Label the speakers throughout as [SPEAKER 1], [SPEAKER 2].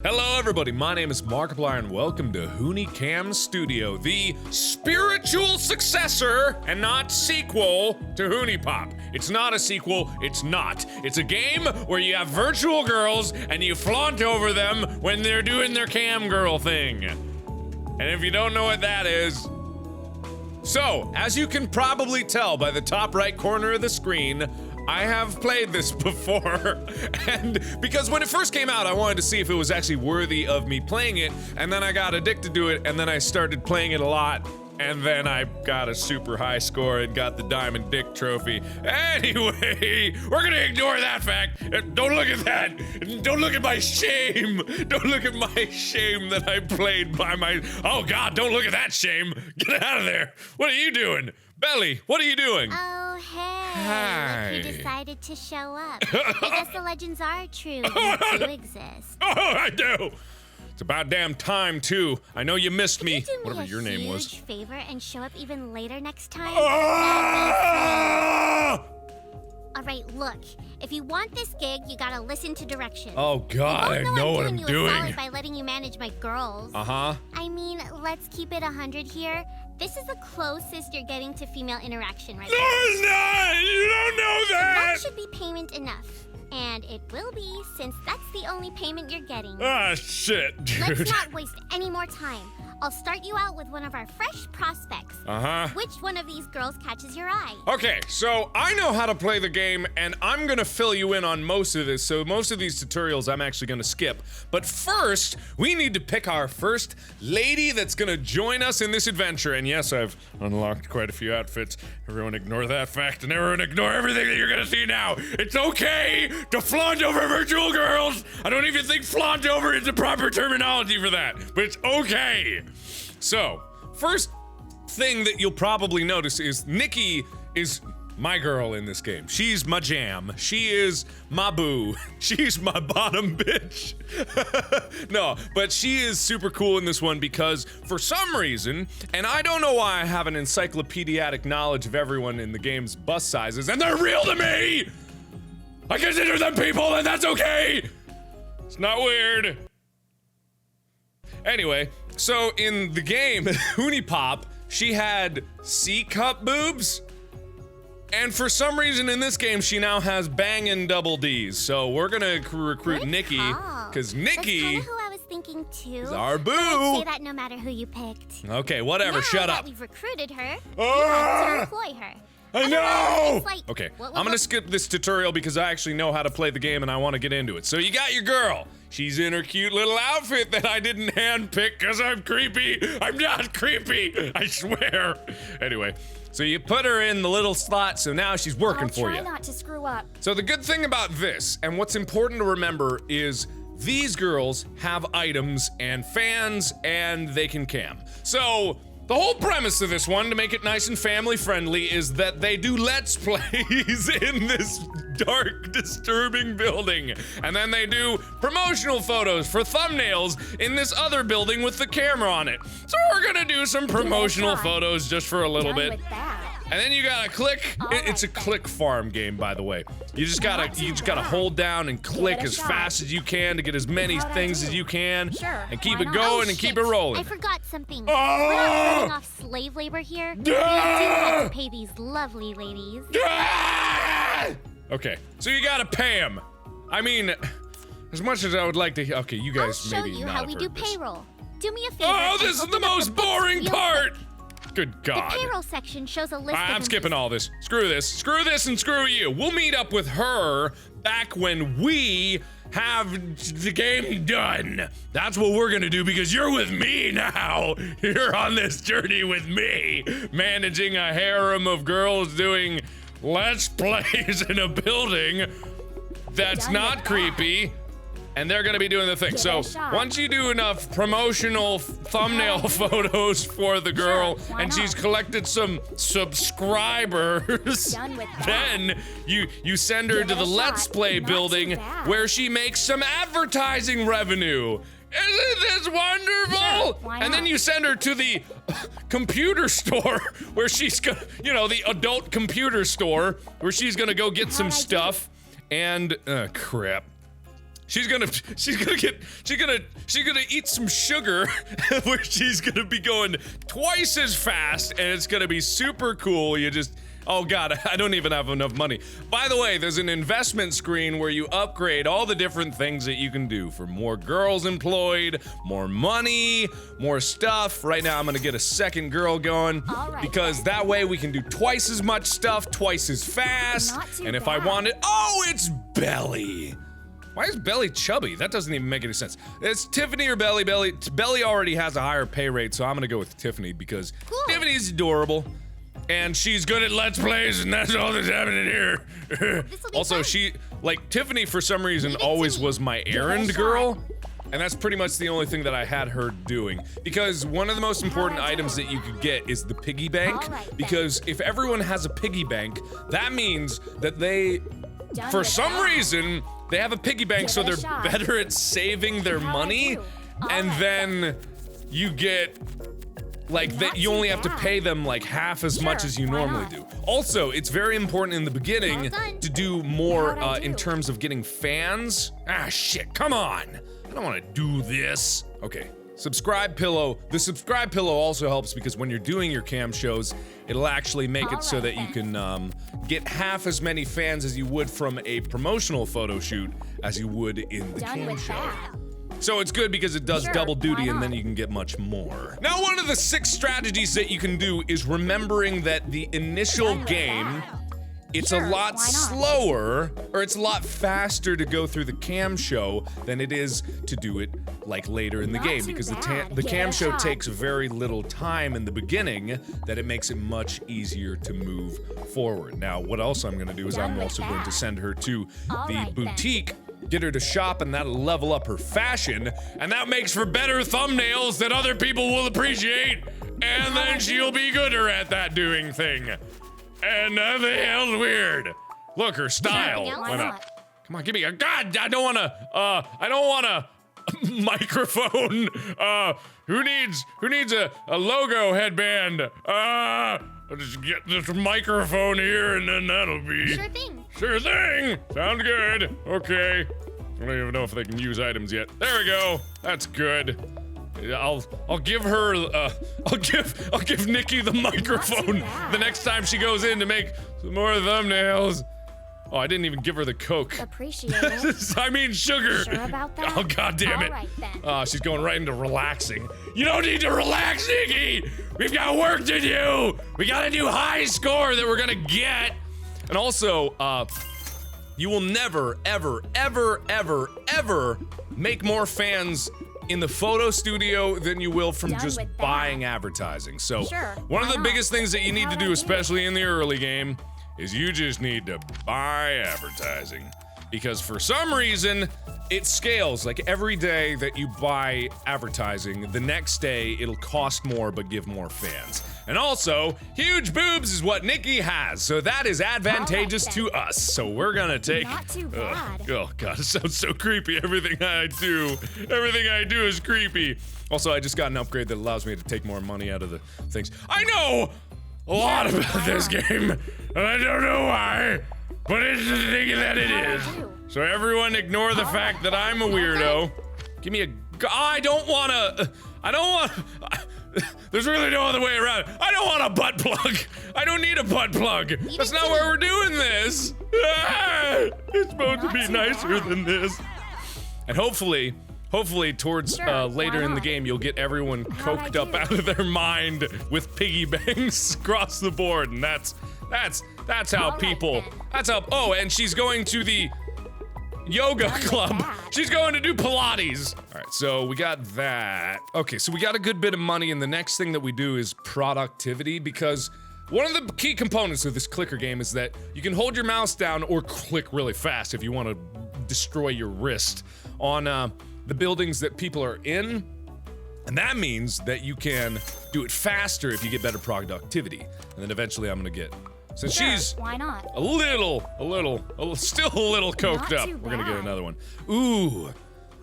[SPEAKER 1] Hello everybody, my name is Markiplier and welcome to HunieCam Studio, the spiritual successor and not sequel to Huniepop. It's not a sequel, it's not. It's a game where you have virtual girls and you flaunt over them when they're doing their cam girl thing. And if you don't know what that is... So, as you can probably tell by the top right corner of the screen, I have played this before, and because when it first came out, I wanted to see if it was actually worthy of me playing it, and then I got addicted to it, and then I started playing it a lot, and then I got a super high score and got the Diamond Dick Trophy. Anyway, we're gonna ignore that fact. Don't look at that. Don't look at my shame. Don't look at my shame that I played by my... Oh God, don't look at that shame. Get out of there. What are you doing? Belly, what are you doing?
[SPEAKER 2] Oh, hey.
[SPEAKER 1] Hi.
[SPEAKER 2] Look who decided to show up. I guess the legends are true. You do exist.
[SPEAKER 1] Oh, I do. It's about damn time, too. I know you missed me.
[SPEAKER 2] Could you do
[SPEAKER 1] Whatever
[SPEAKER 2] me
[SPEAKER 1] your name was.
[SPEAKER 2] a huge favor and show up even later next time?
[SPEAKER 1] Ah!
[SPEAKER 2] All right, look. If you want this gig, you gotta listen to directions.
[SPEAKER 1] Oh God, I know what I'm
[SPEAKER 2] doing. You a solid
[SPEAKER 1] doing.
[SPEAKER 2] by letting you manage my girls.
[SPEAKER 1] Uh-huh.
[SPEAKER 2] I mean, let's keep it 100 here. This is the closest you're getting to female interaction right
[SPEAKER 1] No,
[SPEAKER 2] now.
[SPEAKER 1] it's not! You don't know
[SPEAKER 2] That
[SPEAKER 1] that!
[SPEAKER 2] should be payment enough. And it will be, since that's the only payment you're getting.
[SPEAKER 1] Ah, shit, dude.
[SPEAKER 2] Let's not waste any more time. I'll start you out with one of our fresh prospects.
[SPEAKER 1] Uh-huh.
[SPEAKER 2] Which one of these girls catches your eye?
[SPEAKER 1] Okay, so I know how to play the game, and I'm gonna fill you in on most of this, so most of these tutorials I'm actually gonna skip. But first, we need to pick our first lady that's gonna join us in this adventure. And yes, I've unlocked quite a few outfits. Everyone ignore that fact, and everyone ignore everything that you're gonna see now. It's okay to flaunt over virtual girls! I don't even think flaunt over is the proper terminology for that, but it's okay! So, first thing that you'll probably notice is Nikki is my girl in this game. She's my jam. She is my boo. She's my bottom bitch. No, but she is super cool in this one because for some reason, and I don't know why I have an encyclopedic knowledge of everyone in the game's bus sizes, and they're real to me! I consider them people, and that's okay! It's not weird. Anyway, so in the game, Huniepop, she had C-cup boobs, and for some reason in this game, she now has bangin' double D's. So we're gonna recruit
[SPEAKER 2] Good
[SPEAKER 1] Nikki,
[SPEAKER 2] call.
[SPEAKER 1] because
[SPEAKER 2] That's
[SPEAKER 1] Nikki
[SPEAKER 2] kinda who I was thinking too.
[SPEAKER 1] is our
[SPEAKER 2] But I'd say
[SPEAKER 1] boo.
[SPEAKER 2] that no matter who you picked.
[SPEAKER 1] Okay, whatever,
[SPEAKER 2] Now
[SPEAKER 1] shut
[SPEAKER 2] that
[SPEAKER 1] up.
[SPEAKER 2] we've recruited her,
[SPEAKER 1] Ah!
[SPEAKER 2] you have to employ her.
[SPEAKER 1] I
[SPEAKER 2] Otherwise,
[SPEAKER 1] know!
[SPEAKER 2] it's like,
[SPEAKER 1] Okay,
[SPEAKER 2] what-
[SPEAKER 1] I'm gonna skip this tutorial because I actually know how to play the game and I want to get into it. So you got your girl. She's in her cute little outfit that I didn't handpick because I'm creepy. I'm not creepy, I swear. Anyway, so you put her in the little slot, so now she's working for you.
[SPEAKER 3] I'll try not to screw up.
[SPEAKER 1] So the good thing about this, and what's important to remember, is these girls have items and fans, and they can cam. So the whole premise of this one, to make it nice and family friendly, is that they do Let's Plays in this dark, disturbing building. And then they do promotional photos for thumbnails in this other building with the camera on it. So we're gonna do some promotional
[SPEAKER 3] try.
[SPEAKER 1] photos just for a little
[SPEAKER 3] Done
[SPEAKER 1] bit.
[SPEAKER 3] with that.
[SPEAKER 1] And then you gotta click. It's a
[SPEAKER 3] right, then.
[SPEAKER 1] click farm game, by the way. You just gotta
[SPEAKER 3] bad.
[SPEAKER 1] hold down and click
[SPEAKER 3] it a
[SPEAKER 1] as
[SPEAKER 3] shot.
[SPEAKER 1] fast as you can to get as many
[SPEAKER 3] How'd I
[SPEAKER 1] things
[SPEAKER 3] do?
[SPEAKER 1] as you can,
[SPEAKER 3] Sure,
[SPEAKER 1] and keep
[SPEAKER 3] why
[SPEAKER 1] it
[SPEAKER 3] not?
[SPEAKER 1] going
[SPEAKER 2] Oh,
[SPEAKER 1] and keep
[SPEAKER 2] shit.
[SPEAKER 1] it rolling.
[SPEAKER 2] I forgot something.
[SPEAKER 1] Ah!
[SPEAKER 2] We're not running off slave labor here. We do have to pay these lovely ladies.
[SPEAKER 1] Ah! Okay, so you gotta pay them. I mean, as much as I would like to. Okay, you
[SPEAKER 2] I'll
[SPEAKER 1] guys
[SPEAKER 2] show
[SPEAKER 1] maybe
[SPEAKER 2] you
[SPEAKER 1] not
[SPEAKER 2] how
[SPEAKER 1] have
[SPEAKER 2] we do
[SPEAKER 1] heard this.
[SPEAKER 2] payroll. Do me a favor.
[SPEAKER 1] Oh,
[SPEAKER 2] and
[SPEAKER 1] this is
[SPEAKER 2] open
[SPEAKER 1] the
[SPEAKER 2] up
[SPEAKER 1] most
[SPEAKER 2] books
[SPEAKER 1] boring
[SPEAKER 2] real
[SPEAKER 1] part.
[SPEAKER 2] quick.
[SPEAKER 1] Good
[SPEAKER 2] The
[SPEAKER 1] God.
[SPEAKER 2] payroll section shows a list of
[SPEAKER 1] I'm skipping all this. Screw this. Screw this and screw you. We'll meet up with her back when we have the game done. That's what we're gonna do because you're with me now. You're on this journey with me, managing a harem of girls doing Let's Plays in a building that's
[SPEAKER 3] Done
[SPEAKER 1] not
[SPEAKER 3] with
[SPEAKER 1] creepy. And they're gonna be doing the thing.
[SPEAKER 3] Give
[SPEAKER 1] So
[SPEAKER 3] it a shot.
[SPEAKER 1] once you do enough promotional thumbnail photos for the girl,
[SPEAKER 3] Sure, why
[SPEAKER 1] and she's
[SPEAKER 3] not?
[SPEAKER 1] collected some subscribers,
[SPEAKER 3] Done with that.
[SPEAKER 1] then you send her
[SPEAKER 3] Give
[SPEAKER 1] to
[SPEAKER 3] it
[SPEAKER 1] the
[SPEAKER 3] a
[SPEAKER 1] Let's
[SPEAKER 3] shot.
[SPEAKER 1] Play
[SPEAKER 3] Not too
[SPEAKER 1] building
[SPEAKER 3] bad.
[SPEAKER 1] where she makes some advertising revenue. Isn't this wonderful?
[SPEAKER 3] Sure, why
[SPEAKER 1] And then
[SPEAKER 3] not?
[SPEAKER 1] you send her to the computer store where she's gonna, the adult computer store where she's gonna go get some
[SPEAKER 3] How'd I do?
[SPEAKER 1] stuff. And, crap. She's gonna eat some sugar where she's gonna be going twice as fast, and it's gonna be super cool. Oh god, I don't even have enough money. By the way, there's an investment screen where you upgrade all the different things that you can do for more girls employed, more money, more stuff. Right now I'm gonna get a second girl going because that way we can do twice as much stuff, twice as fast. And if I want it, oh, it's Belly. Why is Belly chubby? That doesn't even make any sense. It's Tiffany or Belly. Belly already has a higher pay rate, so I'm gonna go with Tiffany because Tiffany's adorable. And she's good at Let's Plays, and that's all that's happening here. Also, Tiffany for some reason always was my errand girl. And that's pretty much the only thing that I had her doing. Because one of the most important items that you could get is the piggy bank. Because if everyone has a piggy bank, that means that they, for some reason, they have a piggy bank so they're better at saving their money, and then you get, you only have to pay them half as much as you normally do. Also, it's very important in the beginning to do more in terms of getting fans. Ah, shit, come on. I don't want to do this. Okay. Subscribe pillow. The subscribe pillow also helps because when you're doing your cam shows, it'll actually make it so that you can get half as many fans as you would from a promotional photo shoot as you would in the cam show. So it's good because it does double duty and then you can get much more. Now, one of the 6 strategies that you can do is remembering that the initial game, it's a lot slower, or it's a lot faster to go through the cam show than it is to do it later in the game, because the cam show takes very little time in the beginning, that it makes it much easier to move forward. Now, what else I'm gonna do is I'm also going to send her to the boutique, get her to shop, and that'll level up her fashion, and that makes for better thumbnails that other people will appreciate, and then she'll be gooder at that doing thing. And nothing else weird. Look, her style went up. Come on, give me a god. I don't want a microphone. Who needs a logo headband? I'll just get this microphone here and then that'll be.
[SPEAKER 2] Sure thing.
[SPEAKER 1] Sure thing. Sounds good. Okay. I don't even know if they can use items yet. There we go. That's good. I'll give her I'll give Nikki the microphone the next time she goes in to make some more thumbnails. Oh, I didn't even give her the Coke.
[SPEAKER 2] Appreciate it.
[SPEAKER 1] I mean sugar.
[SPEAKER 2] Sure about that?
[SPEAKER 1] Oh, god damn it. Oh, she's going right into relaxing. You don't need to relax, Nikki. We've got work to do. We gotta do high score that we're gonna get. And also, you will never, ever, ever, ever, ever make more fans in the photo studio than you will from just buying advertising. So one of the biggest things that you need to do, especially in the early game, is you just need to buy advertising. Because for some reason, it scales. Every day that you buy advertising, the next day it'll cost more but give more fans. And also, huge boobs is what Nikki has, so that is advantageous to us. So we're gonna take.
[SPEAKER 2] Not too bad.
[SPEAKER 1] Oh god, it sounds so creepy. Everything I do is creepy. Also, I just got an upgrade that allows me to take more money out of the things. I know a lot about this game, and I don't know why, but it's the thing that it is. So everyone ignore the fact that I'm a weirdo. Give me a. I don't want. There's really no other way around. I don't want a butt plug. I don't need a butt plug. That's not why we're doing this. It's supposed to be nicer than this. And hopefully towards later in the game, you'll get everyone coked up out of their mind with piggy banks across the board, and that's how people. That's how. Oh, and she's going to the yoga club. She's going to do Pilates. All right, so we got that. Okay, so we got a good bit of money, and the next thing that we do is productivity, because one of the key components of this clicker game is that you can hold your mouse down or click really fast if you want to destroy your wrist on the buildings that people are in, and that means that you can do it faster if you get better productivity. And then eventually I'm gonna get, since she's
[SPEAKER 2] why not?
[SPEAKER 1] still a little coked up, we're gonna get another one. Ooh,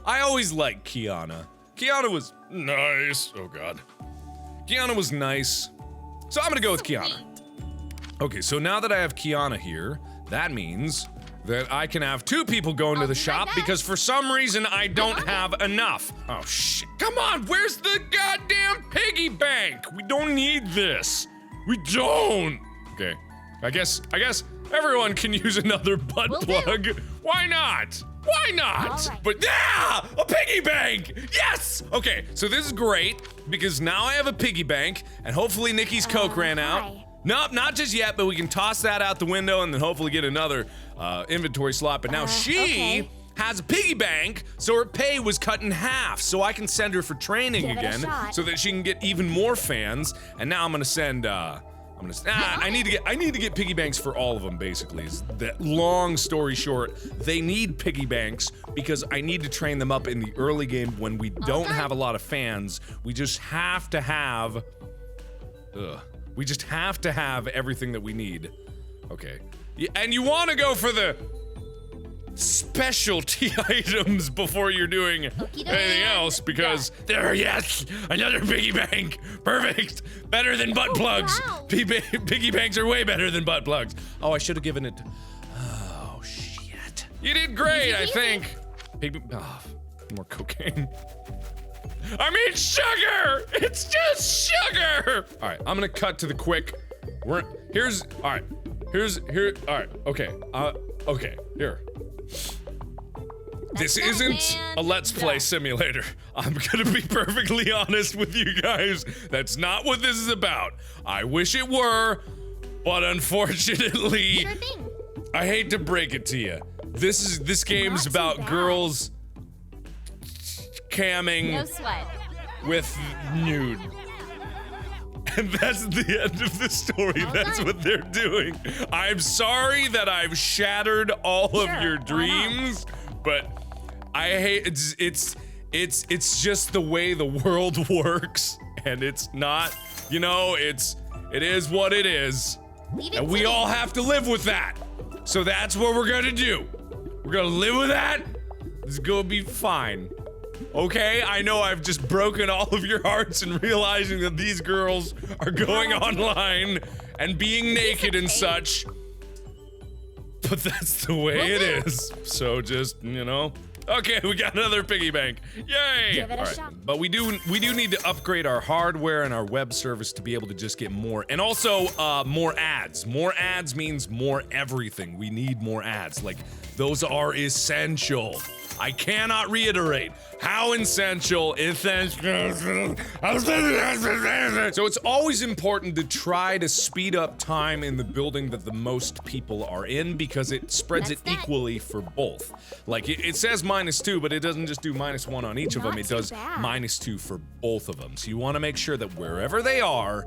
[SPEAKER 1] I always liked Kiana. Kiana was nice. Oh god. Kiana was nice. So I'm gonna go with Kiana. Okay, so now that I have Kiana here, that means that I can have 2 people go into the shop because for some reason I don't have enough. Oh shit, come on, where's the goddamn piggy bank? We don't need this. We don't. Okay, I guess everyone can use another butt plug. Why not? Why not?
[SPEAKER 2] Right.
[SPEAKER 1] But yeah, a piggy bank! Yes! Okay, so this is great because now I have a piggy bank and hopefully Nikki's Coke ran out.
[SPEAKER 2] Hi.
[SPEAKER 1] Nope, not just yet, but we can toss that out the window and then hopefully get another inventory slot. But now she has a piggy bank, so her pay was cut in half. So I can send her for training
[SPEAKER 2] Give it a
[SPEAKER 1] again
[SPEAKER 2] shot.
[SPEAKER 1] so that she can get even more fans. And now I'm gonna send I need to get piggy banks for all of them, basically. Is that long story short, they need piggy banks because I need to train them up in the early game when we don't have a lot of fans. We just have to have everything that we need. Okay. Yeah, and you want to go for the specialty items before you're doing anything else because yes, another piggy bank. Perfect. Better than butt plugs.
[SPEAKER 2] Wow.
[SPEAKER 1] Piggy banks are way better than butt plugs. Oh, I should have given it. Oh shit. You did great, I think. More cocaine. I mean sugar. It's just sugar. All right, I'm gonna cut to the quick. Here. All right. Okay. Okay. Here. This isn't a Let's Play simulator. I'm gonna be perfectly honest with you guys. That's not what this is about. I wish it were, but unfortunately,
[SPEAKER 2] Sure thing.
[SPEAKER 1] I hate to break it to you. This game's
[SPEAKER 2] Not too
[SPEAKER 1] about
[SPEAKER 2] bad.
[SPEAKER 1] girls camming
[SPEAKER 2] No sweat.
[SPEAKER 1] with nude. And that's the end of the story. That's what they're doing. I'm sorry that I've shattered all of your dreams, but I hate it's just the way the world works, and it's not, you know, it is what it is. And we all have to live with that. So that's what we're gonna do. We're gonna live with that. It's gonna be fine. Okay, I know I've just broken all of your hearts and realizing that these girls are going online and being naked and such. But that's the way it is. So just, you know. Okay, we got another piggy bank. Yay!
[SPEAKER 2] Give it a
[SPEAKER 1] All right.
[SPEAKER 2] shot.
[SPEAKER 1] But we do need to upgrade our hardware and our web service to be able to just get more. And also, more ads. More ads means more everything. We need more ads. Like, those are essential. I cannot reiterate how essential. So it's always important to try to speed up time in the building that the most people are in because it spreads it equally for both. Like it says -2, but it doesn't just do -1 on each of them.
[SPEAKER 2] Not
[SPEAKER 1] It
[SPEAKER 2] too
[SPEAKER 1] does
[SPEAKER 2] bad.
[SPEAKER 1] -2 for both of them. So you want to make sure that wherever they are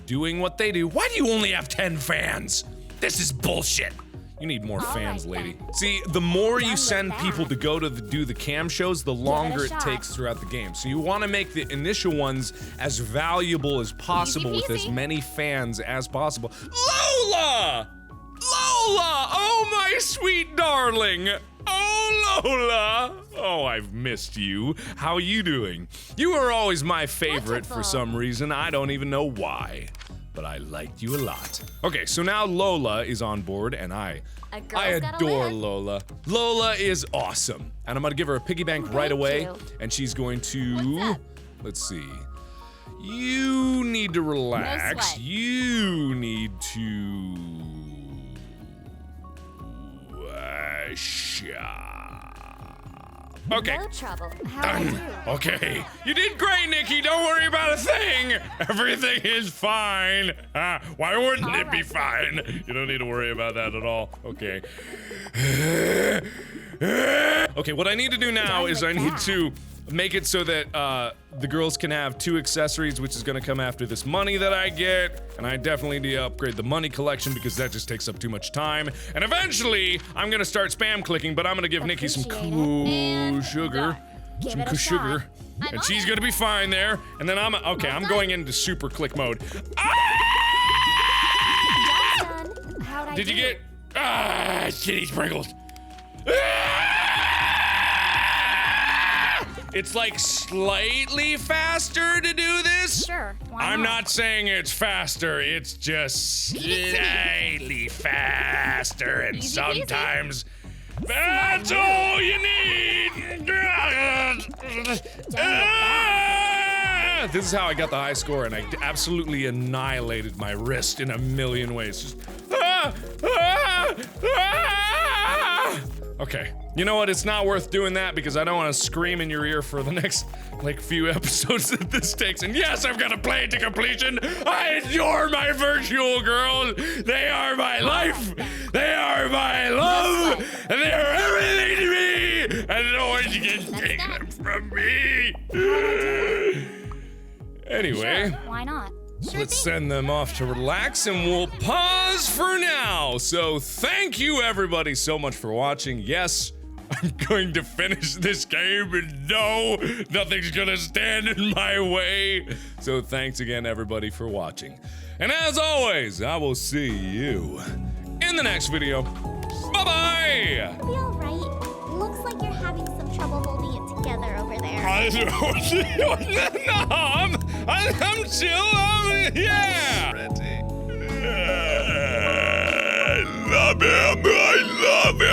[SPEAKER 1] doing what they do. Why do you only have 10 fans? This is bullshit. You need more fans,
[SPEAKER 2] right,
[SPEAKER 1] lady.
[SPEAKER 2] then.
[SPEAKER 1] See, the more you
[SPEAKER 2] Done with
[SPEAKER 1] send
[SPEAKER 2] that.
[SPEAKER 1] people to go to do the cam shows, the longer it
[SPEAKER 2] shot.
[SPEAKER 1] takes throughout the game. So you want to make the initial ones as valuable as possible with as
[SPEAKER 2] peasy.
[SPEAKER 1] many fans as possible. Lola! Lola! Oh, my sweet darling! Oh, Lola! Oh, I've missed you. How you doing? You were always my favorite for
[SPEAKER 2] Wonderful.
[SPEAKER 1] some reason. I don't even know why. But I liked you a lot. Okay, so now Lola is on board, and I
[SPEAKER 2] girl's gotta
[SPEAKER 1] adore
[SPEAKER 2] live.
[SPEAKER 1] Lola. Lola is awesome. And I'm gonna give her a piggy bank right
[SPEAKER 2] Thank
[SPEAKER 1] away,
[SPEAKER 2] you.
[SPEAKER 1] and she's going to...
[SPEAKER 2] What's up?
[SPEAKER 1] Let's see. You need to relax.
[SPEAKER 2] sweat.
[SPEAKER 1] You need to... Okay.
[SPEAKER 2] No trouble. How do I do?
[SPEAKER 1] Okay. You did great, Nikki. Don't worry about a thing. Everything is fine. Why wouldn't it be
[SPEAKER 2] right.
[SPEAKER 1] fine? You don't need to worry about that at all. Okay. Okay, what I need to do now
[SPEAKER 2] Done
[SPEAKER 1] is
[SPEAKER 2] with
[SPEAKER 1] I need
[SPEAKER 2] that.
[SPEAKER 1] to make it so that the girls can have 2 accessories, which is gonna come after this money that I get. And I definitely need to upgrade the money collection because that just takes up too much time. And eventually, I'm gonna start spam clicking, but I'm gonna give Nikki some
[SPEAKER 2] Appreciate it.
[SPEAKER 1] cool
[SPEAKER 2] And
[SPEAKER 1] sugar.
[SPEAKER 2] Give
[SPEAKER 1] Some
[SPEAKER 2] it a
[SPEAKER 1] sugar.
[SPEAKER 2] shot. I'm
[SPEAKER 1] And
[SPEAKER 2] on
[SPEAKER 1] she's
[SPEAKER 2] it.
[SPEAKER 1] gonna be fine there. And then I'm I'm going into super click mode. Ah!
[SPEAKER 2] Done. How'd I
[SPEAKER 1] Did you
[SPEAKER 2] do?
[SPEAKER 1] get shitty sprinkles? it's like slightly faster to do this.
[SPEAKER 2] Sure, why
[SPEAKER 1] I'm
[SPEAKER 2] not?
[SPEAKER 1] not saying it's faster, it's just slightly faster, and
[SPEAKER 2] Easy peasy.
[SPEAKER 1] sometimes that's all you need. This is how I got the high score, and I absolutely annihilated my wrist in a million ways. Just Okay, you know what? It's not worth doing that because I don't want to scream in your ear for the next, like, few episodes that this takes. And yes, I've got to play it to completion. I adore my virtual girls. They are my life. They are my love. And they are everything to me. And no one can take them from me. Anyway.
[SPEAKER 2] Sure, why not?
[SPEAKER 1] Let's send them off to relax, and we'll pause for now. So thank you everybody so much for watching. Yes, I'm going to finish this game, and no, nothing's gonna stand in my way. So thanks again everybody for watching. And as always, I will see you in the next video. Bye-bye!
[SPEAKER 2] It'll be alright. Looks like you're having some trouble holding it together over there.
[SPEAKER 1] I'm chill. Yeah.
[SPEAKER 3] I love him. I love him.